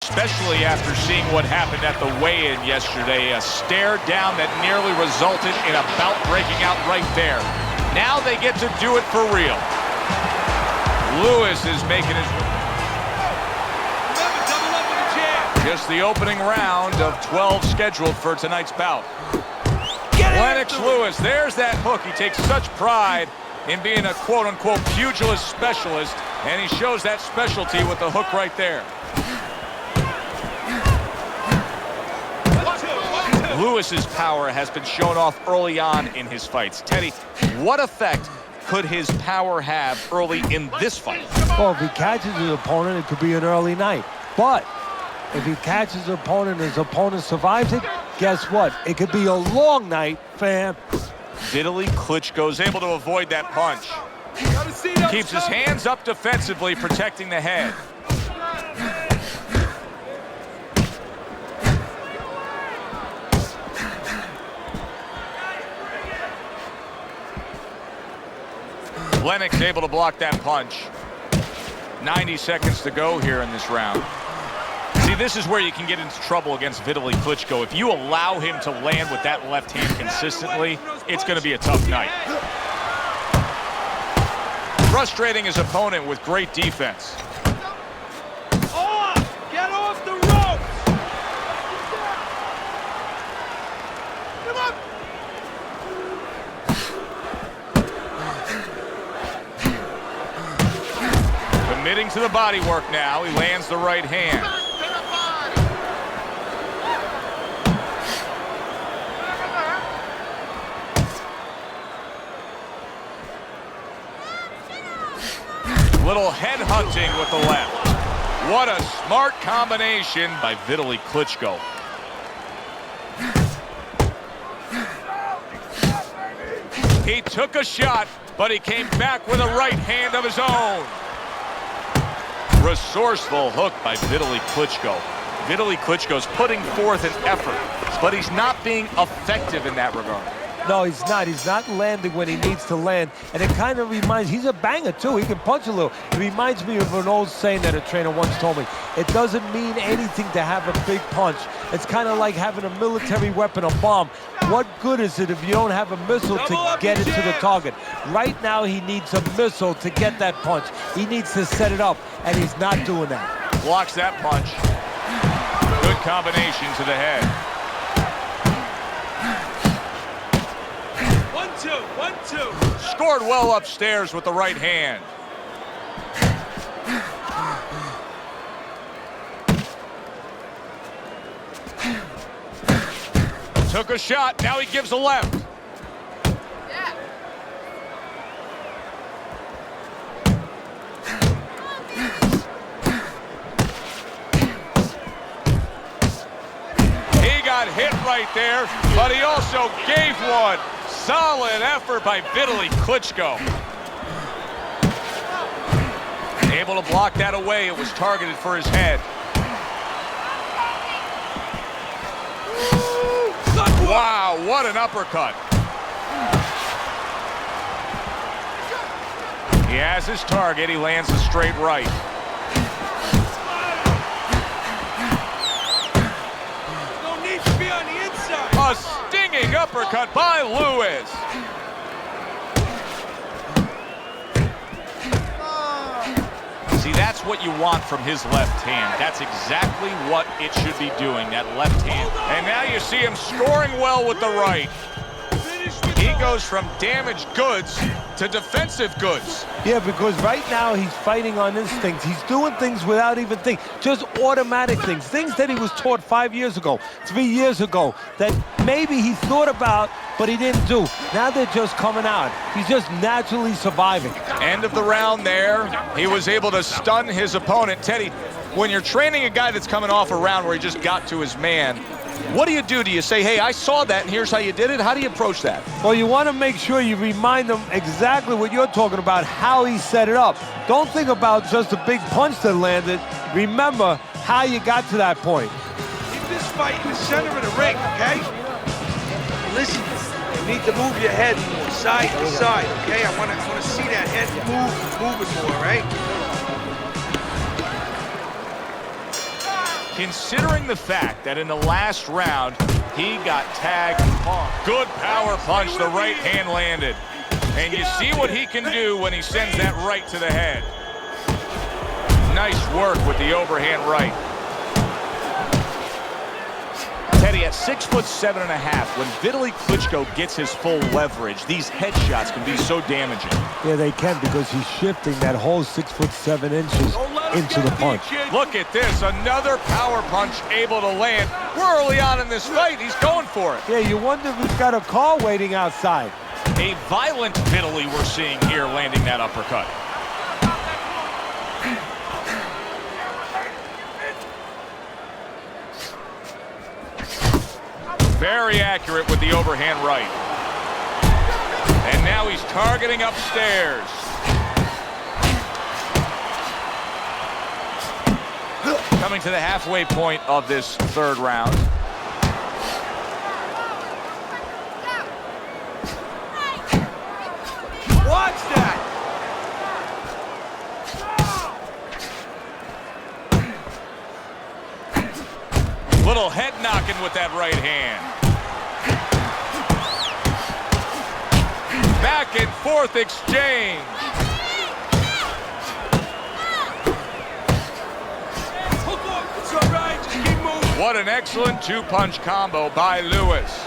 Especially after seeing what happened at the weigh-in yesterday, a stare down that nearly resulted in a bout breaking out right there. Now they get to do it for real. Lewis is making his... Just the opening round of 12 scheduled for tonight's bout. Lennox Lewis, there's that hook. He takes such pride in being a quote-unquote pugilist specialist, and he shows that specialty with the hook right there. Lewis's power has been shown off early on in his fights. Teddy, what effect could his power have early in this fight? Well, if he catches his opponent, it could be an early night. But if he catches his opponent and his opponent survives it, guess what? It could be a long night for him. Vitali Klitschko is able to avoid that punch. Keeps his hands up defensively, protecting the head. Lennox able to block that punch. 90 seconds to go here in this round. See, this is where you can get into trouble against Vitali Klitschko. If you allow him to land with that left hand consistently, it's going to be a tough night. Frustrating his opponent with great defense. Get off the rope! Come on! Committing to the body work now. He lands the right hand. Little head hunting with the left. What a smart combination by Vitali Klitschko. He took a shot, but he came back with a right hand of his own. Resourceful hook by Vitali Klitschko. Vitali Klitschko's putting forth an effort, but he's not being effective in that regard. No, he's not. He's not landing when he needs to land. And it kind of reminds, he's a banger too. He can punch a little. It reminds me of an old saying that a trainer once told me. It doesn't mean anything to have a big punch. It's kind of like having a military weapon, a bomb. What good is it if you don't have a missile to get it to the target? Right now, he needs a missile to get that punch. He needs to set it up, and he's not doing that. Blocks that punch. Good combination to the head. 1-2. Scored well upstairs with the right hand. Took a shot, now he gives a left. Yeah. He got hit right there, but he also gave one. Solid effort by Vitali Klitschko. Able to block that away. It was targeted for his head. Wow, what an uppercut. He has his target. He lands a straight right. No need to be on the inside. A stinging uppercut by Lewis. See, that's what you want from his left hand. That's exactly what it should be doing, that left hand. And now you see him scoring well with the right. He goes from damaged goods to defensive goods. Yeah, because right now he's fighting on instinct. He's doing things without even thinking, just automatic things. Things that he was taught 5 years ago, 3 years ago, that maybe he thought about, but he didn't do. Now they're just coming out. He's just naturally surviving. End of the round there. He was able to stun his opponent. Teddy, when you're training a guy that's coming off a round where he just got to his man, what do you do? Do you say, hey, I saw that and here's how you did it? How do you approach that? Well, you want to make sure you remind them exactly what you're talking about, how he set it up. Don't think about just a big punch that landed. Remember how you got to that point. Keep this fight in the center of the ring, okay? Listen, you need to move your head side to side, okay? I want to see that head moving more, right? Considering the fact that in the last round, he got tagged hard. Good power punch, the right hand landed. And you see what he can do when he sends that right to the head. Nice work with the overhand right. Teddy, at 6'7½", when Vitali Klitschko gets his full leverage, these headshots can be so damaging. Yeah, they can, because he's shifting that whole 6'7" into the punch. Look at this, another power punch able to land. We're early on in this fight, he's going for it. Yeah, you wonder if he's got a car waiting outside. A violent Vitali we're seeing here landing that uppercut. Very accurate with the overhand right. And now he's targeting upstairs. Coming to the halfway point of this third round. Watch that! Little head knocking with that right hand. Back and forth exchange. It's all right, just keep moving. What an excellent two-punch combo by Lewis.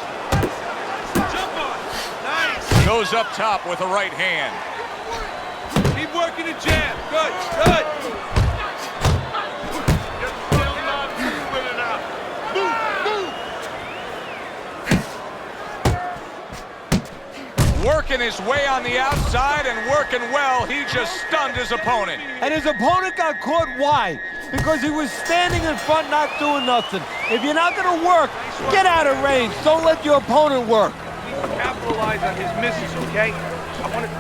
Jump on. Nice. Goes up top with a right hand. Keep working the jab. Good, good. Working his way on the outside and working well. He just stunned his opponent. And his opponent got caught. Why? Because he was standing in front not doing nothing. If you're not going to work, get out of range. Don't let your opponent work. Capitalize on his misses, okay? I want to...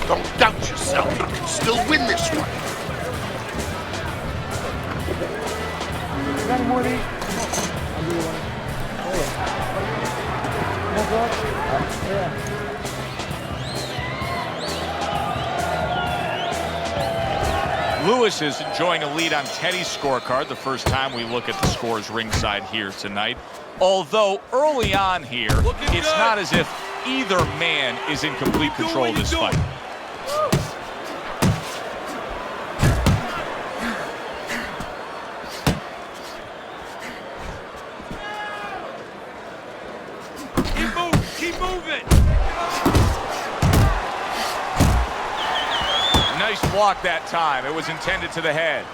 Don't doubt yourself. You can still win this one. Got any more of these? I'll give you one. Oh, yeah. No gloves? Yeah. Lewis is enjoying a lead on Teddy's scorecard the first time we look at the scores ringside here tonight. Although early on here, it's not as if either man is in complete control of this fight. Keep moving. Nice block that time. It was intended to the head.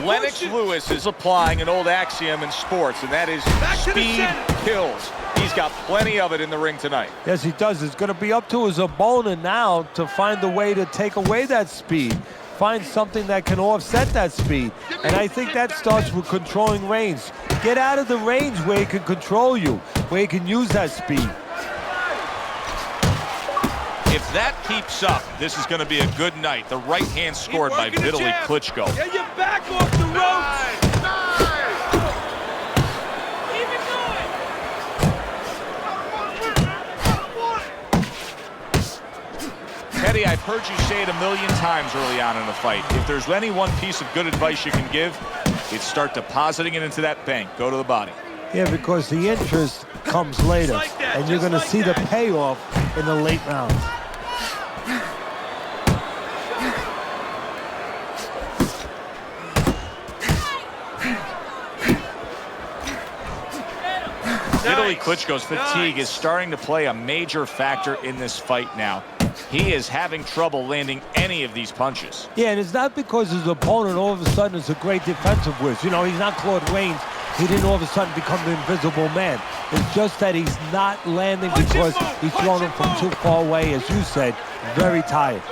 Lennox Lewis is applying an old axiom in sports, and that is speed kills. He's got plenty of it in the ring tonight. Yes, he does. It's going to be up to his opponent now to find a way to take away that speed. Find something that can offset that speed. And I think that starts with controlling range. Get out of the range where he can control you, where he can use that speed. If that keeps up, this is going to be a good night. The right hand scored by Vitali Klitschko. Get your back off the ropes. Teddy, I've heard you say it a million times early on in the fight. If there's any one piece of good advice you can give, it's start depositing it into that bank. Go to the body. Yeah, because the interest comes later, and you're going to see the payoff in the late rounds. Vitali Klitschko's fatigue is starting to play a major factor in this fight now. He is having trouble landing any of these punches. Yeah, and it's not because his opponent all of a sudden is a great defensive whiz. You know, he's not Claude Rains. He didn't all of a sudden become the invisible man. It's just that he's not landing because he's thrown him from too far away, as you said, very tired.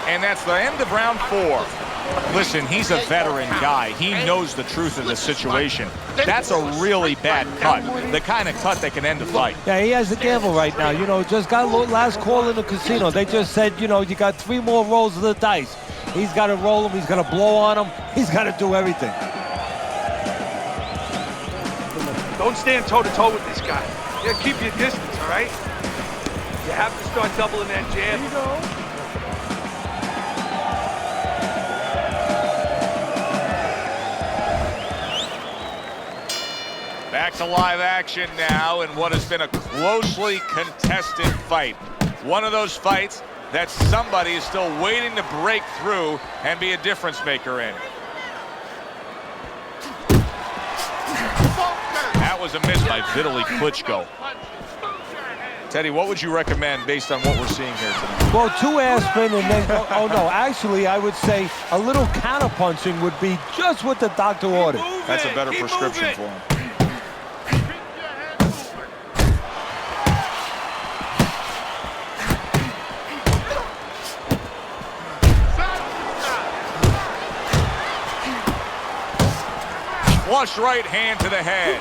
And that's the end of round 4. Listen, he's a veteran guy. He knows the truth of the situation. That's a really bad cut, the kind of cut that can end a fight. Yeah, he has the gamble right now. You know, just got last call in the casino. They just said, you know, you got 3 more rolls of the dice. He's got to roll them. He's got to blow on them. He's got to do everything. Don't stand toe-to-toe with this guy. Yeah, keep your distance, all right? You have to start doubling that jab. Here you go. Back to live action now in what has been a closely contested fight. One of those fights that somebody is still waiting to break through and be a difference maker in. That was a miss by Vitali Klitschko. Teddy, what would you recommend based on what we're seeing here tonight? Well, 2 aspirin and then, oh no, actually I would say a little counter-punching would be just what the doctor ordered. That's a better prescription for him. Flush right hand to the head.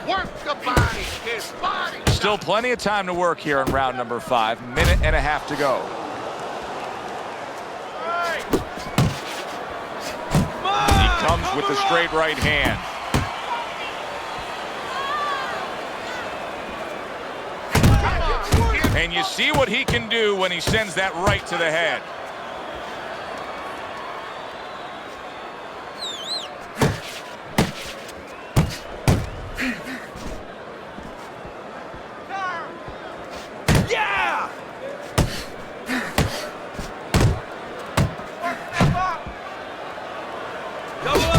Work the body, his body. Still plenty of time to work here in round number 5. Minute and a half to go. He comes with the straight right hand. And you see what he can do when he sends that right to the head. Yeah!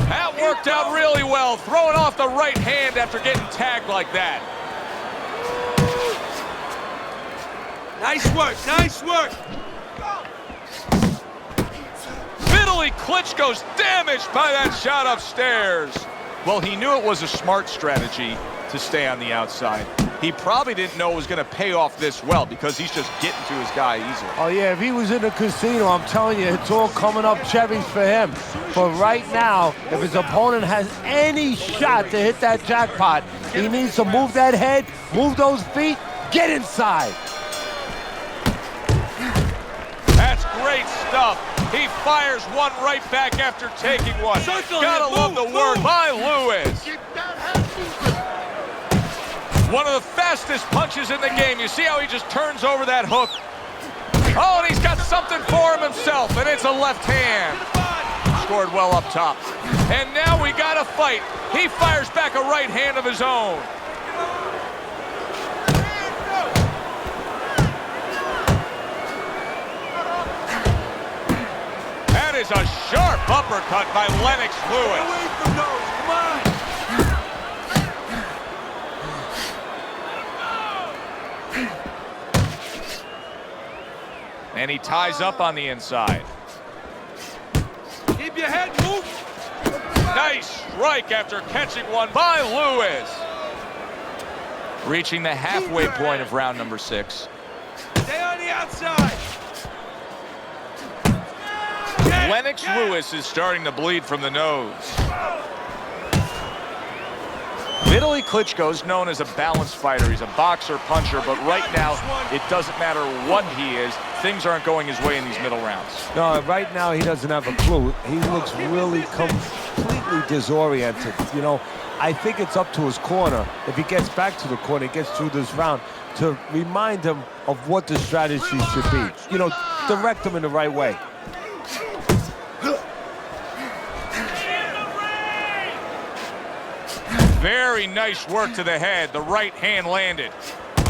That worked out really well, throwing off the right hand after getting tagged like that. Nice work, nice work. Vitali Klitschko's damaged by that shot upstairs. Well, he knew it was a smart strategy to stay on the outside. He probably didn't know it was going to pay off this well because he's just getting to his guy easily. Oh yeah, if he was in a casino, I'm telling you, it's all coming up cherries for him. But right now, if his opponent has any shot to hit that jackpot, he needs to move that head, move those feet, get inside. That's great stuff. He fires one right back after taking one. Circle Gotta him. love Move, the work move. by Lewis. Get that head moving. One of the fastest punches in the game. You see how he just turns over that hook? Oh, and he's got something for him himself, and it's a left hand. Scored well up top. And now we got a fight. He fires back a right hand of his own. That is a sharp uppercut by Lennox Lewis. Away from those, come on. And he ties up on the inside. Keep your head moved. Nice strike after catching one by Lewis. Reaching the halfway point of round number 6. Stay on the outside. Lennox Lewis is starting to bleed from the nose. Vitali Klitschko is known as a balanced fighter. He's a boxer, puncher, but right now, it doesn't matter what he is. Things aren't going his way in these middle rounds. No, right now he doesn't have a clue. He looks really completely disoriented. You know, I think it's up to his corner. If he gets back to the corner, he gets through this round, to remind him of what the strategy should be. You know, direct him in the right way. Very nice work to the head. The right hand landed.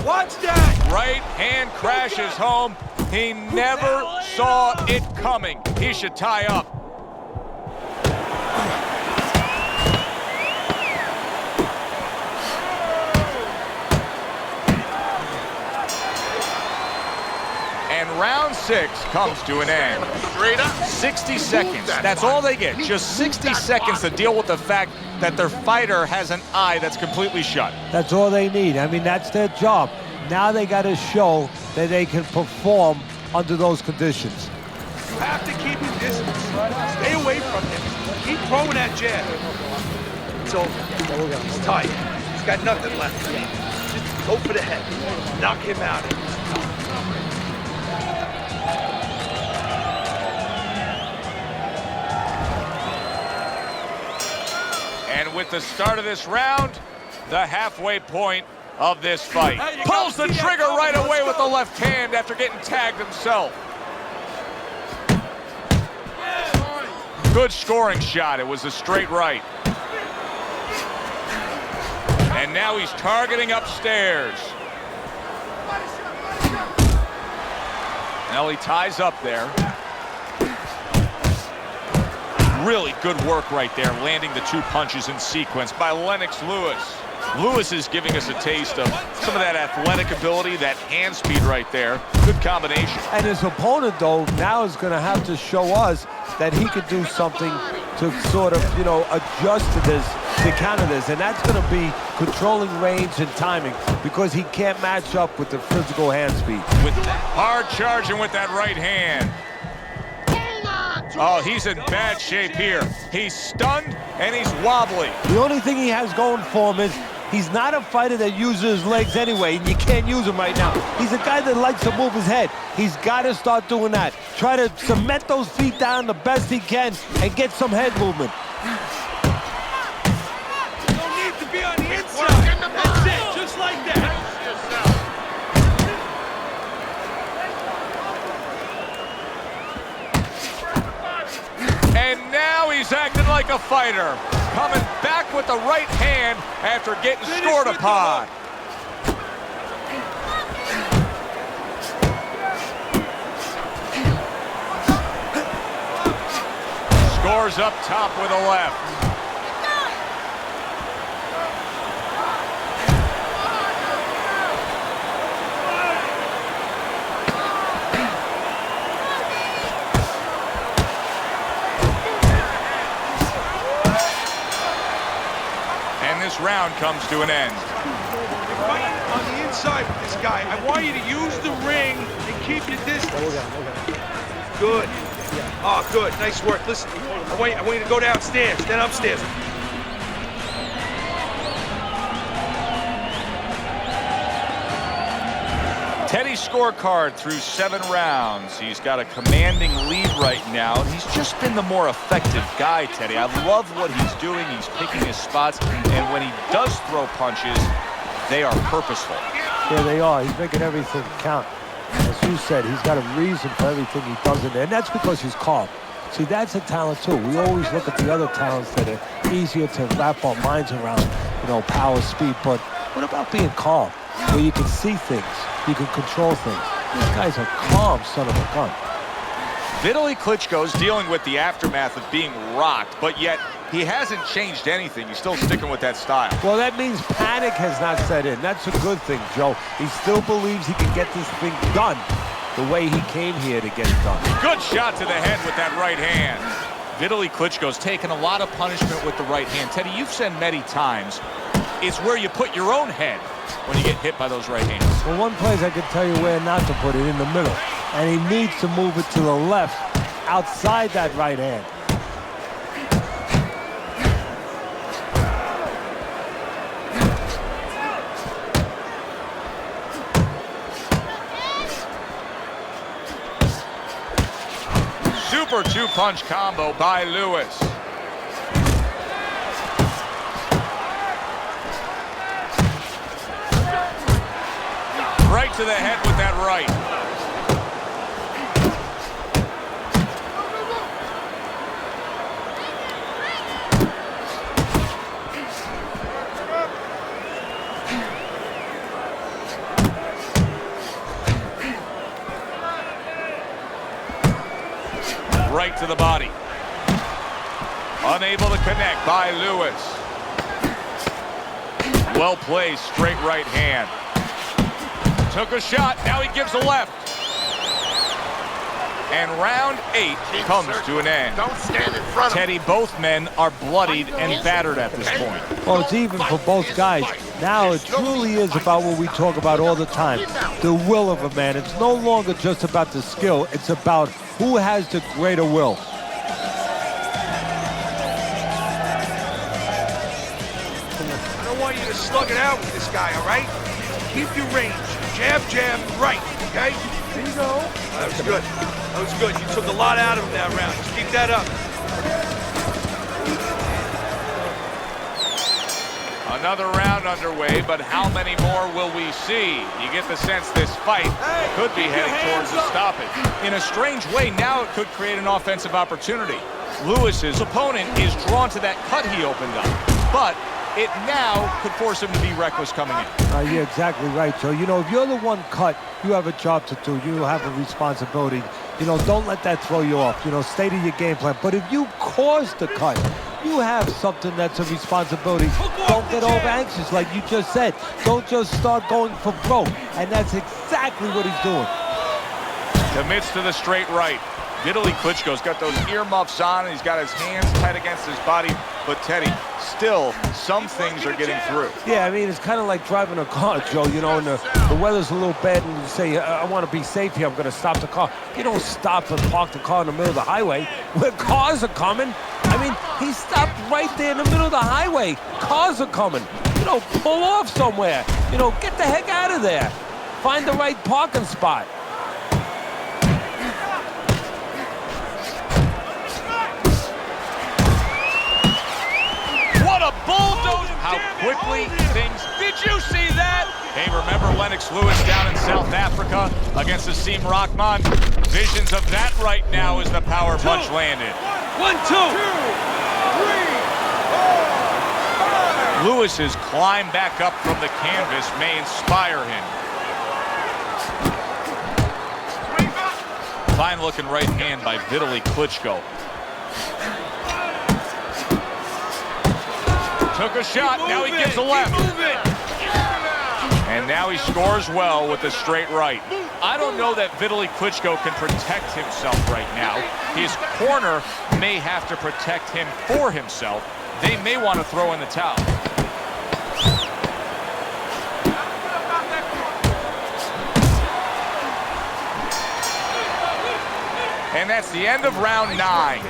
Watch that. Right hand crashes home. He never saw it coming. He should tie up. And round 6 comes to an end. Straight up. 60 seconds. That's all they get. Just 60 seconds to deal with the fact that their fighter has an eye that's completely shut. That's all they need. I mean, that's their job. Now they got to show that they can perform under those conditions. You have to keep your distance. Stay away from him. Keep throwing that jab. It's over. He's tight. He's got nothing left. Just go for the head. Knock him out. And with the start of this round, the halfway point of this fight. Pulls the trigger right away with the left hand after getting tagged himself. Good scoring shot. It was a straight right. And now he's targeting upstairs. Now he ties up there. Really good work right there, landing the 2 punches in sequence by Lennox Lewis. Lewis is giving us a taste of some of that athletic ability, that hand speed right there. Good combination. And his opponent, though, now is going to have to show us that he could do something to sort of, you know, adjust to this, to counter this. And that's going to be controlling range and timing, because he can't match up with the physical hand speed. With hard charging with that right hand. Oh, he's in bad shape here. He's stunned and he's wobbly. The only thing he has going for him is he's not a fighter that uses his legs anyway, and you can't use him right now. He's a guy that likes to move his head. He's got to start doing that. Try to cement those feet down the best he can and get some head movement. You don't need to be on the inside. That's it, just like that. And now he's acting like a fighter. Coming back with the right hand after getting scored upon. Scores up top with a left. This round comes to an end. You're fighting on the inside with this guy. I want you to use the ring and keep your distance. Good. Oh, good. Nice work. Listen, I want you to go downstairs, then upstairs. Teddy's scorecard through 7 rounds. He's got a commanding lead right now, and he's just been the more effective guy, Teddy. I love what he's doing. He's picking his spots, and when he does throw punches, they are purposeful. Yeah, they are. He's making everything count. As you said, he's got a reason for everything he does in there, and that's because he's calm. See, that's a talent, too. We always look at the other talents that are easier to wrap our minds around, you know, power, speed, but what about being calm, where you can see things? You can control things. This guy's a calm son of a gun. Vitali Klitschko's dealing with the aftermath of being rocked, but yet he hasn't changed anything. He's still sticking with that style. Well, that means panic has not set in. That's a good thing, Joe. He still believes he can get this thing done the way he came here to get it done. Good shot to the head with that right hand. Vitali Klitschko's taken a lot of punishment with the right hand. Teddy, you've said many times, it's where you put your own head when you get hit by those right hands. Well, one place I can tell you where not to put it, in the middle. And he needs to move it to the left, outside that right hand. Super 2-punch combo by Lewis. Right to the head with that right. Right to the body. Unable to connect by Lewis. Well placed, straight right hand. Took a shot, now he gives a left. And round 8 comes to an end. Don't stand in front of Teddy, both men are bloodied and battered at this point. Well, it's even for both guys. Now it truly is about what we talk about all the time, the will of a man. It's no longer just about the skill, it's about who has the greater will. I don't want you to slug it out with this guy, all right? keep your range. Jab, jab, right, okay? There you go. That was good. That was good. You took a lot out of him that round. Just keep that up. Another round underway, but how many more will we see? You get the sense this fight could be heading towards a stoppage. In a strange way, now it could create an offensive opportunity. Lewis's opponent is drawn to that cut he opened up, but it now could force him to be reckless coming in. You're exactly right, Joe. You know, if you're the one cut, you have a job to do. You have a responsibility. You know, don't let that throw you off. You know, stay to your game plan. But if you cause the cut, you have something that's a responsibility. Don't get over anxious, like you just said. Don't just start going for broke. And that's exactly what he's doing. Commits to the straight right. Vitali Klitschko's got those earmuffs on, and he's got his hands tight against his body. But Teddy, still, some things are getting through. Yeah, I mean, it's kind of like driving a car, Joe. You know, and the weather's a little bad, and you say, I want to be safe here. I'm going to stop the car. You don't stop and park the car in the middle of the highway where cars are coming. I mean, he stopped right there in the middle of the highway. Cars are coming. You know, pull off somewhere. You know, get the heck out of there. Find the right parking spot. Bulldoze how quickly things. Did you see that? Hey, remember Lennox Lewis down in South Africa against Asim Rahman? Visions of that right now as the power punch landed. 1, 2, 3, 4, 5. Lewis's climb back up from the canvas may inspire him. Fine looking right hand by Vitali Klitschko. Took a shot, now he gives a left. And now he scores well with the straight right. I don't know that Vitali Klitschko can protect himself right now. His corner may have to protect him for himself. They may want to throw in the towel. And that's the end of round 9.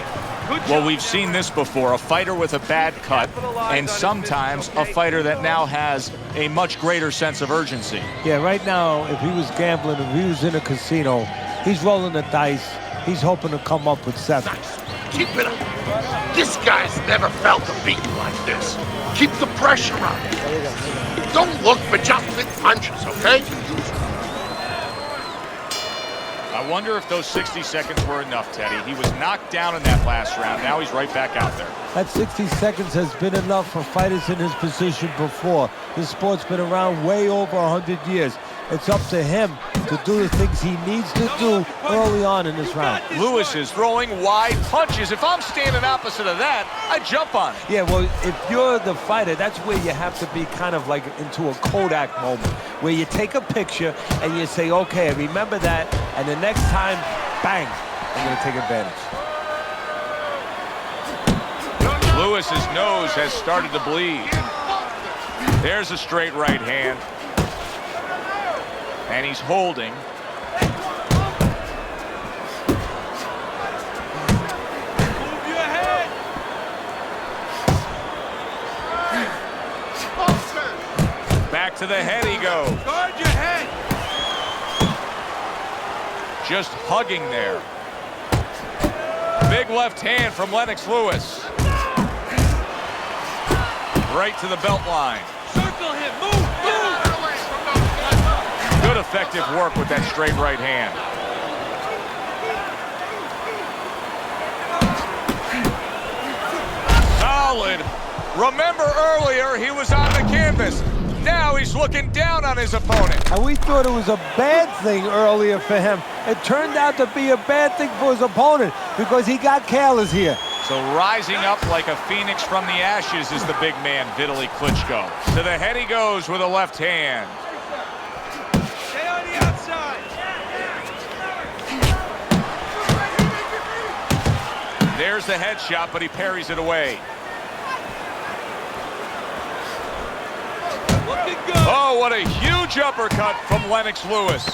Well, we've seen this before, a fighter with a bad cut, and sometimes a fighter that now has a much greater sense of urgency. Yeah, right now, if he was gambling, if he was in a casino, he's rolling the dice. He's hoping to come up with 7. Nice. Keep it up. This guy's never felt a beating like this. Keep the pressure on. Don't look for just big punches, okay? I wonder if those 60 seconds were enough, Teddy. He was knocked down in that last round. Now he's right back out there. That 60 seconds has been enough for fighters in his position before. This sport's been around way over 100 years. It's up to him to do the things he needs to do early on in this round. Lewis is throwing wide punches. If I'm standing opposite of that, I jump on it. Yeah, well, if you're the fighter, that's where you have to be kind of like into a Kodak moment, where you take a picture and you say, okay, I remember that, and the next time, bang, I'm going to take advantage. Lewis's nose has started to bleed. There's a straight right hand. And he's holding. Move your head. Back to the head he goes. Guard your head. Just hugging there. Big left hand from Lennox Lewis. Right to the belt line. Circle him. Move. Good effective work with that straight right hand. Solid. Remember earlier he was on the canvas. Now he's looking down on his opponent. And we thought it was a bad thing earlier for him. It turned out to be a bad thing for his opponent because he got careless here. So rising up like a phoenix from the ashes is the big man, Vitali Klitschko. To the head he goes with a left hand. Stay on the outside. There's the headshot, but he parries it away. Looking good. Oh, what a huge uppercut from Lennox Lewis.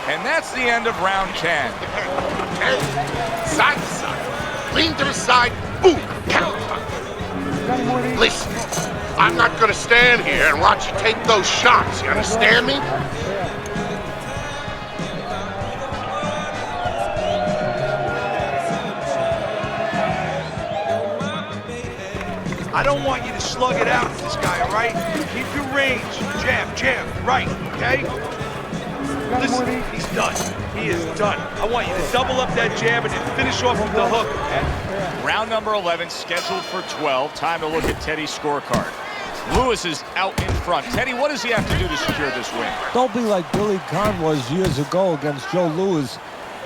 And that's the end of round 10. Side to side. Lean to the side, boom, counter. Got any more of these? Listen, I'm not gonna stand here and watch you take those shots, you understand me? I don't want you to slug it out with this guy, all right? Keep your range. Jab, right, okay? Listen, he's done. He is done. I want you to double up that jab and then finish off with the hook, okay? Round number 11 scheduled for 12. Time to look at Teddy's scorecard. Lewis is out in front. Teddy, what does he have to do to secure this win? Don't be like Billy Conn was years ago against Joe Louis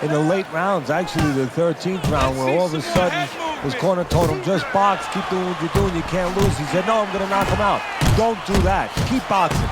in the late rounds, actually the 13th round, where all of a sudden his corner told him, just box, keep doing what you're doing, you can't lose. He said, no, I'm going to knock him out. Don't do that. Keep boxing.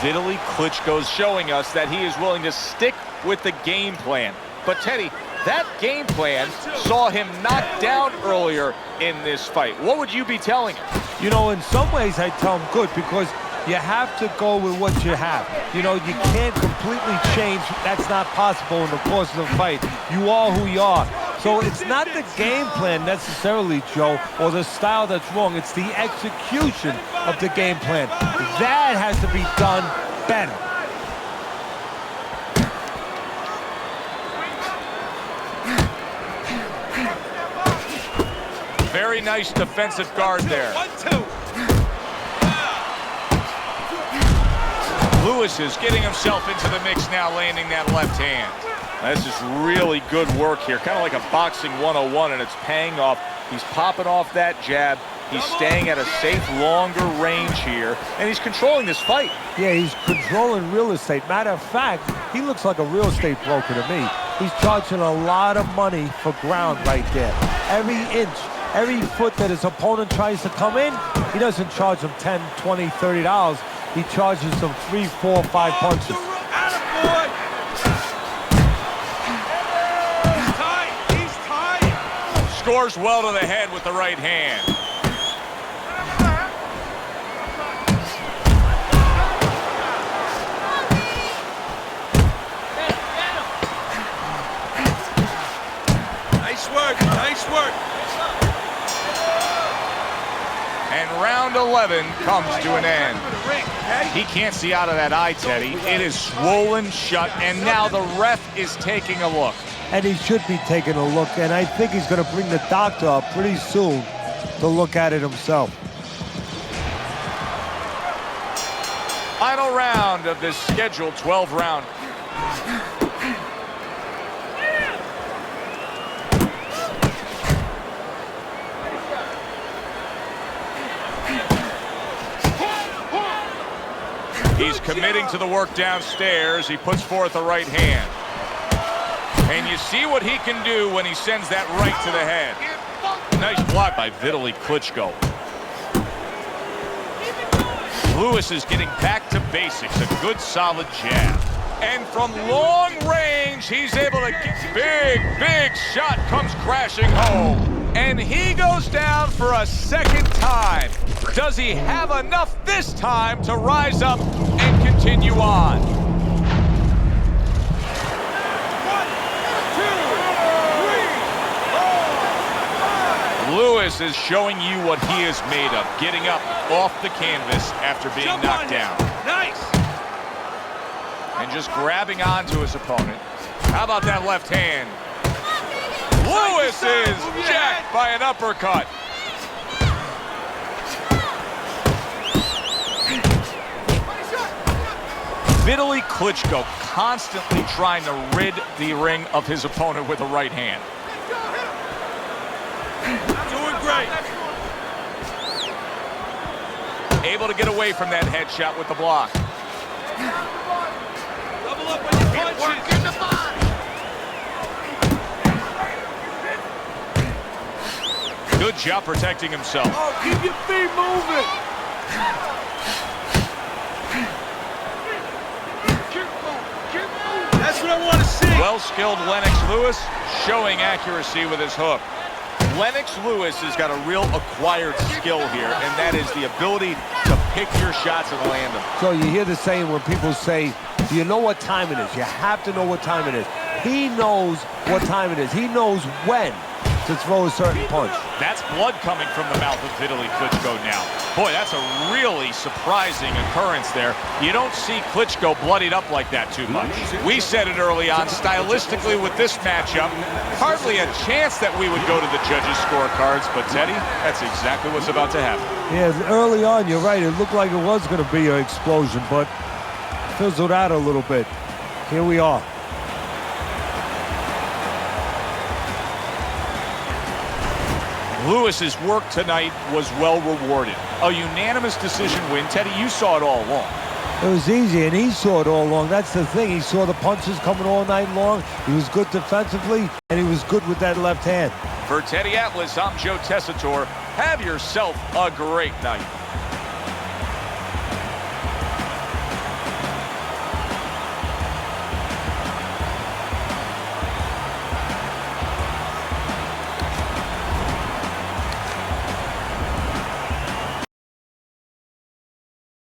Vitali Klitschko's showing us that he is willing to stick with the game plan. But Teddy, that game plan saw him knocked down earlier in this fight. What would you be telling him? You know, in some ways I tell him good, because you have to go with what you have. You know, you can't completely change. That's not possible in the course of the fight. You are who you are. So it's not the game plan necessarily, Joe, or the style that's wrong. It's the execution of the game plan. That has to be done better. Very nice defensive guard there. 1-2. Lewis is getting himself into the mix now, landing that left hand. This is really good work here, kind of like a boxing 101, and it's paying off. He's popping off that jab. He's staying at a safe, longer range here, and he's controlling this fight. Yeah, he's controlling real estate. Matter of fact, he looks like a real estate broker to me. He's charging a lot of money for ground right there. Every inch, every foot that his opponent tries to come in, he doesn't charge him $10, $20, $30. He charges them 3, 4, 5 punches. Attaboy! He's tight. Scores well to the head with the right hand. Nice work, nice work. And round 11 comes to an end. He can't see out of that eye, Teddy. It is swollen shut, and now the ref is taking a look. And he should be taking a look, and I think he's going to bring the doctor up pretty soon to look at it himself. Final round of this scheduled 12-round. He's committing to the work downstairs. He puts forth the right hand. And you see what he can do when he sends that right to the head. Nice block by Vitali Klitschko. Lewis is getting back to basics. A good, solid jab. And from long range, he's able to get big shot comes crashing home. And he goes down for a second time. Does he have enough this time to rise up and continue on? 1, 2, 3, 4, 5. Lewis is showing you what he is made of, getting up off the canvas after being knocked down. Nice. And just grabbing onto his opponent. How about that left hand? Lewis is jacked by an uppercut. Vitali Klitschko constantly trying to rid the ring of his opponent with a right hand. Doing great. Able to get away from that headshot with the block. Double up on your punches. In the body. Good job protecting himself. Oh, keep your feet moving. That's what I want to see. Well-skilled Lennox Lewis showing accuracy with his hook. Lennox Lewis has got a real acquired skill here, and that is the ability to pick your shots and land them. So you hear the saying when people say, do you know what time it is? You have to know what time it is. He knows what time it is. He knows when to throw a certain punch. That's blood coming from the mouth of Vitali Klitschko now. Boy, that's a really surprising occurrence there. You don't see Klitschko bloodied up like that too much. We said it early on, stylistically with this matchup, hardly a chance that we would go to the judges' scorecards, but Teddy, that's exactly what's about to happen. Yeah, early on, you're right. It looked like it was going to be an explosion, but fizzled out a little bit. Here we are. Lewis's work tonight was well rewarded. A unanimous decision win. Teddy, you saw it all along. It was easy, and he saw it all along. That's the thing. He saw the punches coming all night long. He was good defensively, and he was good with that left hand. For Teddy Atlas, I'm Joe Tessitore. Have yourself a great night.